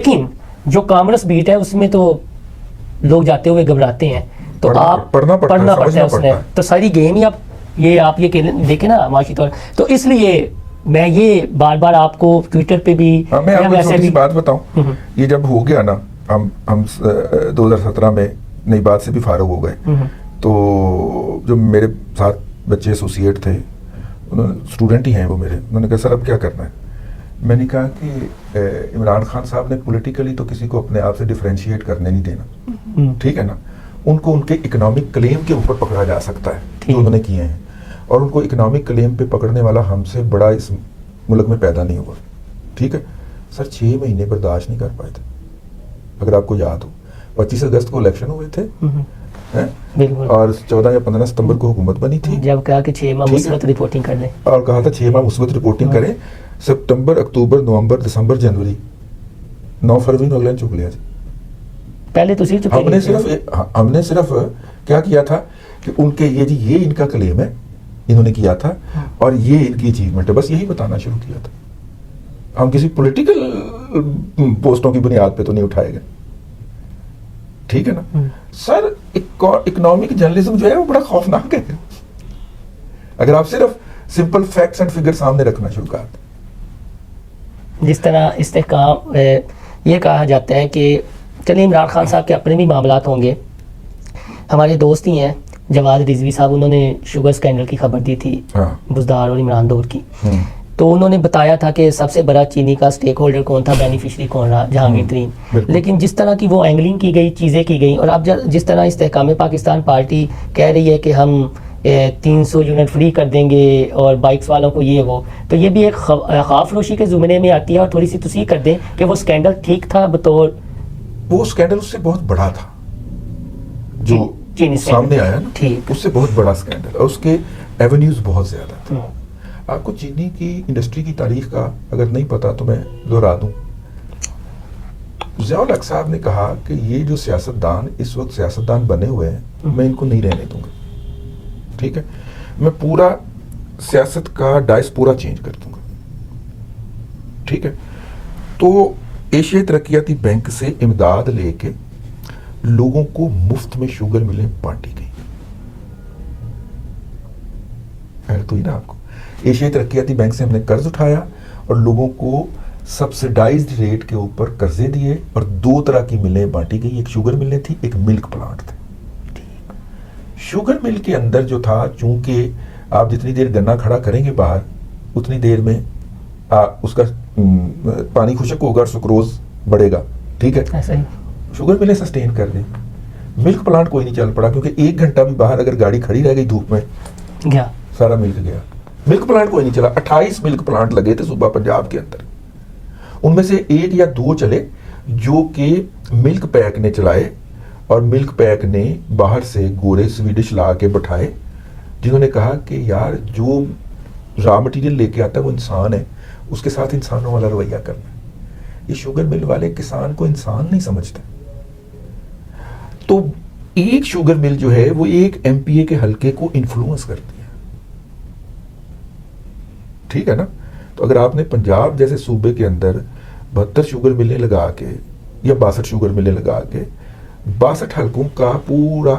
لیکن جو commerce bat ہے اس میں تو لوگ جاتے ہوئے گھبراتے ہیں, تو آپ پڑھنا پڑتا ہے اس نے, تو ساری گیم ہی آپ یہ دیکھیں نا معاشی طور. تو اس لیے میں یہ بار بار آپ کو ٹویٹر پہ بھی میں آپ کو چھوٹی سی بات بتاؤں, یہ جب ہو گیا نا, ہم 2017 میں نئی بات سے بھی فارغ ہو گئے, تو جو میرے ساتھ بچے ایسوسیٹ تھے, اسٹوڈنٹ ہی ہیں وہ میرے, انہوں نے کہا سر اب کیا کرنا ہے. میں نے کہا کہ عمران خان صاحب نے پولیٹیکلی تو کسی کو اپنے آپ سے ڈفرینشیٹ کرنے نہیں دینا, ٹھیک ہے نا. ان کو ان کے اکنامک کلیم کے اوپر پکڑا جا سکتا ہے جو انہوں نے کیے ہیں, اور ان کو اکنامک کلیم پہ پکڑنے والا ہم سے بڑا اس ملک میں پیدا نہیں ہوا, ٹھیک ہے. سر 6 مہینے برداشت نہیں کر پائے تھے, اگر آپ کو یاد ہو. 25 اگست کو الیکشن ہوئے تھے اور 14 یا 15 ستمبر کو حکومت بنی تھی, جب کہا کہ 6 ماہ مثبت رپورٹنگ کر لیں, اور کہا تھا 6 ماہ مثبت رپورٹنگ کریں. ستمبر, اکتوبر, نومبر, دسمبر, جنوری, 9 فروری کو اگلے چک لیا جی. پہلے تو ہم نے صرف کیا کیا تھا کہ ان کے یہ ان کا کلیم ہے, انہوں نے کیا تھا, اور یہ ان کی اچیومنٹ ہے, بس یہی بتانا شروع کیا تھا. ہم کسی پولیٹیکل پوسٹوں کی بنیاد پہ تو نہیں اٹھائے گئے, ٹھیک ہے نا. سر اکنامک جرنلزم جو ہے وہ بڑا خوفناک ہے اگر آپ صرف سمپل فیکٹس اینڈ فگر سامنے رکھنا شروع کر دیں. جس طرح استحکام یہ کہا جاتا ہے کہ چلیے عمران خان صاحب کے اپنے بھی معاملات ہوں گے. ہمارے دوست ہی ہیں جواد رضوی صاحب, انہوں نے شوگر سکینڈل کی خبر دی تھی بزدار اور عمران دور کی, تو انہوں نے بتایا تھا کہ سب سے بڑا چینی کا سٹیک ہولڈر کون تھا, بینیفیشری کون رہا, جہانگیر ترین. لیکن جس طرح کی وہ اینگلنگ کی گئی, چیزیں کی گئیں, اور اب جس طرح استحکام پاکستان پارٹی کہہ رہی ہے کہ ہم 300 یونٹ فری کر دیں گے اور بائکس والوں کو یہ وہ, تو یہ بھی ایک خوف فروشی کے زمرے میں آتی ہے. اور تھوڑی سی تصحیح کر دیں کہ وہ سکینڈل ٹھیک تھا بطور, وہ سکینڈل اس سے بہت بڑا تھا جو سامنے آیا نا, اس سے بہت بڑا سکینڈل, اور اس کے ایونیوز بہت زیادہ تھے. آپ کو چینی کی انڈسٹری کی تاریخ کا اگر نہیں پتا تو میں دہرا دوں. ضیاء الحق صاحب نے کہا کہ یہ جو سیاستدان اس وقت سیاستدان بنے ہوئے ہیں, میں ان کو نہیں رہنے دوں گا, ٹھیک ہے. میں پورا سیاست کا ڈائس پورا چینج کر دوں گا, ٹھیک ہے. تو ایشیائی ترقیاتی بینک سے امداد لے کے لوگوں کو مفت میں شوگر ملیں بانٹی گئی. تو ہی نا آپ کو, ایشیائی ترقیاتی بینک سے ہم نے قرض اٹھایا اور لوگوں کو سبسڈائزڈ ریٹ کے اوپر قرضے دیے, اور 2 طرح کی ملیں بانٹی گئی. ایک شوگر ملیں تھی, ایک ملک پلانٹ تھے. شوگر مل کے اندر جو تھا, چونکہ آپ جتنی دیر گنا کھڑا کریں گے باہر, اتنی دیر میں اس کا پانی خشک ہوگا اور سکروز بڑھے گا, ٹھیک ہے. شوگر ملیں سسٹین کر دیں. ملک پلانٹ کوئی نہیں چل پڑا, کیونکہ 1 گھنٹہ بھی باہر اگر گاڑی کھڑی رہ گئی دھوپ میں گیا, سارا ملک گیا. ملک پلانٹ کوئی نہیں چلا. 28 ملک پلانٹ لگے تھے صوبہ پنجاب کے اندر, ان میں سے 1 یا 2 چلے جو کہ ملک پیک نے چلائے, اور ملک پیک نے باہر سے گورے سویڈش لا کے بٹھائے, جنہوں نے کہا کہ یار جو را مٹیریل لے کے آتا ہے وہ انسان ہے, اس کے ساتھ انسانوں والا رویہ کرنا ہے. یہ شوگر مل والے کسان کو انسان نہیں سمجھتے. تو ایک شوگر مل جو ہے وہ ایک MPA کے حلقے کو انفلوئنس کرتی ہے, ٹھیک ہے نا. تو اگر آپ نے پنجاب جیسے صوبے کے اندر 72 شوگر ملیں لگا کے یا 62 شوگر ملیں لگا کے 62 حلقوں کا پورا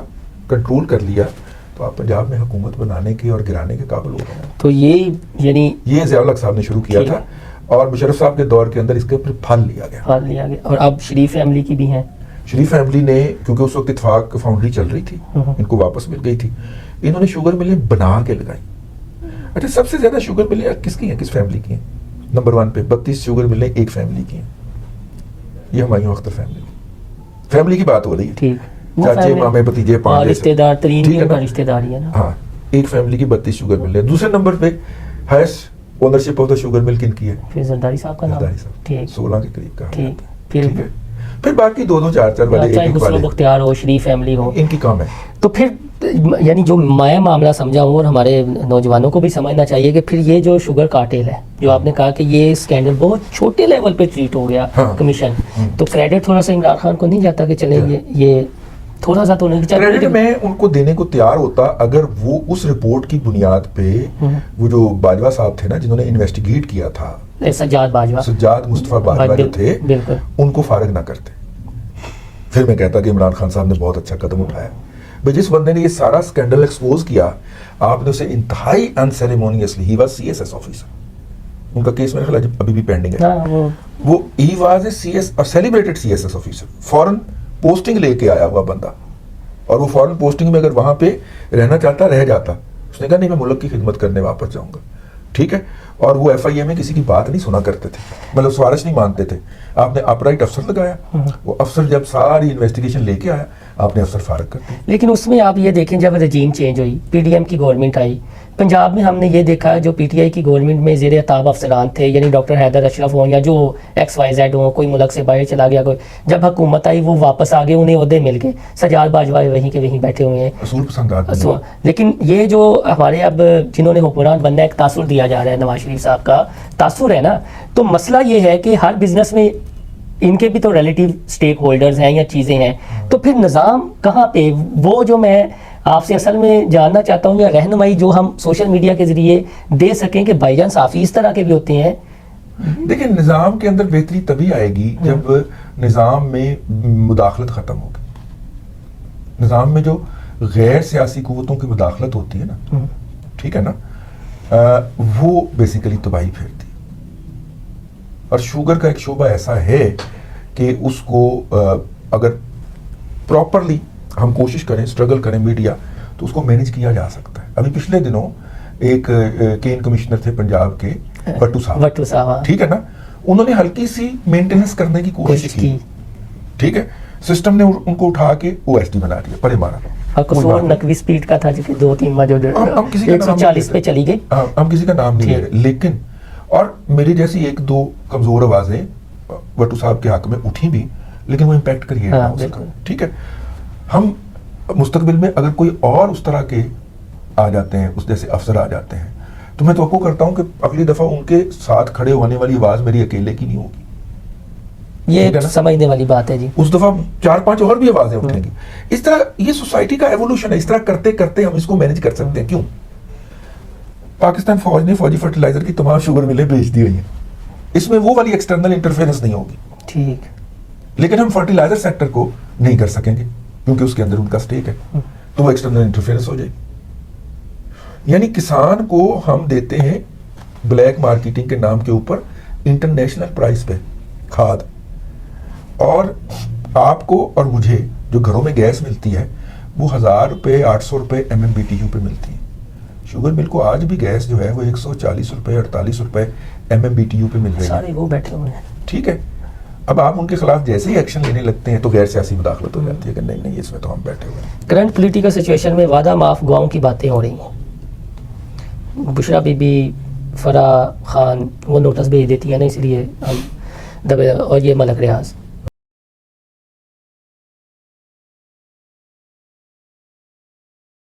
کنٹرول کر لیا, تو آپ پنجاب میں حکومت بنانے کے اور گرانے کے قابل ہو گئے. تو یہ ضیاء الحق صاحب نے شروع کیا تھا, اور مشرف صاحب کے دور کے اندر اس کے پھر پھل لیا گیا. اور اب شریف فیملی کی بھی ہیں. شریف فیملی نے, کیونکہ اس وقت اتفاق فاؤنڈری چل رہی تھی, ان کو واپس مل گئی تھی, انہوں نے شوگر ملیں بنا کے لگائی. اچھا, سب سے زیادہ شوگر ملیں کس کی ہیں, کس فیملی کی ہیں؟ نمبر 1 پہ 32 شوگر ملیں ایک فیملی کی ہیں. یہ ہمایوں اختر فیملی کی بات ہو رہی ہے, چاچے مامے بھتیجے 5 رشتے دار ترین کا رشتے داری ہے نا. ہاں, ایک فیملی کی 32 شوگر ملیں. دوسرے نمبر پہ highest ownership of the sugar mill کن کی ہے؟ زرداری صاحب کا نام, 16 کے قریب کا, ٹھیک ہے. پھر باقی 2 4 والے, چاہے مسلم بختیار ہو, شریف فیملی ہو, ان کی کام ہے. تو پھر یعنی جو میں معاملہ سمجھا ہوں, اور ہمارے نوجوانوں کو بھی سمجھنا چاہیے کہ پھر یہ جو شوگر کارٹیل ہے, جو آپ نے کہا کہ یہ اسکینڈل بہت چھوٹے لیول پہ ٹریٹ ہو گیا کمیشن, تو کریڈٹ تھوڑا سا عمران خان کو نہیں جاتا کہ چلے یہ تھوڑا سا تو نہیں چاہتا. کریڈٹ میں ان کو دینے کو تیار ہوتا اگر وہ اس رپورٹ کی بنیاد پہ, وہ جو باجوہ صاحب تھے نا جنہوں نے انویسٹیگیٹ کیا تھا سجاد باجوہ سجاد مصطفیٰ باجوہ جو تھے بالکل ان کو فارغ نہ کرتے. پھر میں کہتا کہ عمران خان صاحب نے بہت اچھا قدم اٹھایا. بھائی جس بندے نے یہ سارا اسکینڈل ایکسپوز کیا آپ نے اسے انتہائی انسیریمونیسلی, ہی واز CSS آفیسر, ان کا کیس میرے خیال ابھی بھی پینڈنگ ہے, وہ ہی واز اے CS اور سیلیبریٹڈ CSS آفیسر, فورن پوسٹنگ لے کے آیا ہوا بندہ, اور وہ فورن پوسٹنگ میں اگر وہاں پہ رہنا چاہتا رہ جاتا. اس نے کہا نہیں میں ملک کی خدمت کرنے واپس جاؤں گا, ٹھیک ہے. اور وہ FIA میں کسی کی بات نہیں سنا کرتے تھے, مطلب سفارش نہیں مانتے تھے. آپ نے اپرائٹ افسر لگایا, وہ افسر جب ساری انویسٹیگیشن لے کے آیا آپ نے افسر فارغ کر دیا. لیکن اس میں آپ یہ دیکھیں جب رجیم چینج ہوئی, PDM کی گورنمنٹ آئی, پنجاب میں ہم نے یہ دیکھا جو PTI کی گورنمنٹ میں زیر اطاب افسران تھے, یعنی ڈاکٹر حیدر اشرف ہوں یا جو XYZ ہوں, کوئی ملک سے باہر چلا گیا, کوئی جب حکومت آئی وہ واپس آ گئے, انہیں عہدے مل گئے. سجاد باجوہ وہیں کے وہیں بیٹھے ہوئے ہیں, اصول پسند آدمی. لیکن یہ جو ہمارے اب جنہوں نے حکمران بننا ہے, ایک تاثر دیا جا رہا ہے, نواز شریف صاحب کا تاثر ہے نا, تو مسئلہ یہ ہے کہ ہر بزنس میں ان کے بھی تو ریلیٹیو سٹیک ہولڈرز ہیں یا چیزیں ہیں, تو پھر نظام کہاں پہ, وہ جو میں آپ سے اصل میں جاننا چاہتا ہوں, یا رہنمائی جو ہم سوشل میڈیا کے ذریعے دے سکیں کہ بھائی جان صافی اس طرح کے بھی ہوتے ہیں. دیکھیں نظام کے اندر بہتری تبھی آئے گی جب نظام میں مداخلت ختم ہوگی. نظام میں جو غیر سیاسی قوتوں کی مداخلت ہوتی ہے نا, ٹھیک ہے نا, وہ بیسیکلی تباہی پھیرتی. اور شوگر کا ایک شعبہ ایسا ہے کہ اس کو اگر پراپرلی ہم کوشش کریں, اسٹرگل کریں میڈیا, تو اس کو مینیج کیا جا سکتا ہے. ابھی پچھلے دنوں ایک کین کمشنر تھے پنجاب کے, وٹو صاحب, ٹھیک ہے نا, انہوں نے ہلکی سی مینٹیننس کرنے کی کوشش کی, ٹھیک ہے, سسٹم نے ان کو اٹھا کے OSD بنا دیا, پرے مارا. اور قصور نقوی سپیڈ کا تھا جو 2-3 ماہ جو 140 پہ چلی گئی, ہم کسی کا نام نہیں لے رہے, لیکن اور میری جیسی ایک دو کمزور آوازیں وٹو صاحب کے حق میں اٹھی بھی, لیکن وہ امپیکٹ کریے نہ ہو سکا, ٹھیک ہے. ہم مستقبل میں اگر کوئی اور اس طرح کے آ جاتے ہیں, اس جیسے افسر آ جاتے ہیں, تو میں توقع کرتا ہوں کہ اگلی دفعہ ان کے ساتھ کھڑے ہونے والی آواز میری اکیلے کی نہیں ہوگی. یہ سمجھنے والی بات ہے جی. اس دفعہ 4-5 اور بھی آوازیں اٹھیں گی. اس طرح یہ سوسائٹی کا ایوولوشن ہے, اس طرح کرتے کرتے ہم اس کو مینیج کر سکتے ہیں. کیوں پاکستان فوج نے فوجی فرٹیلائزر کی تمام شوگر ملیں بیچ دی ہوئی ہیں, اس میں وہ والی ایکسٹرنل انٹرفیرنس نہیں ہوگی, ٹھیک, لیکن ہم فرٹیلائزر سیکٹر کو نہیں کر سکیں گے کیونکہ اس کے اندر ان کا سٹیک ہے, تو وہ ایکسٹرنل انٹرفیرنس ہو جائے گی. یعنی کسان کو ہم دیتے ہیں بلیک مارکیٹنگ کے نام کے اوپر انٹرنیشنل پرائس پہ کھاد, اور آپ کو اور مجھے جو گھروں میں گیس ملتی ہے وہ 1000 روپے 800 روپے MMBTU پہ ملتی ہے. شوگر مل کو آج بھی گیس جو ہے وہ 140 روپے 48 روپے MMBTU پہ مل رہی ہے. سارے وہ بیٹھے ہوئے ہیں, ٹھیک ہے. اب آپ ان کے خلاف جیسے ہی ایکشن لینے لگتے ہیں تو غیر سیاسی مداخلت ہو جاتی ہے کہ نہیں اس میں تو ہم بیٹھے ہوئے ہیں. کرنٹ پولیٹیکل سچویشن میں وعدہ معاف گواؤں کی باتیں ہو رہی ہیں. بشرا بی بی, فرح خان وہ نوٹس بھیج دیتی ہے نا, اس لیے ہم اور یہ ملک ریاض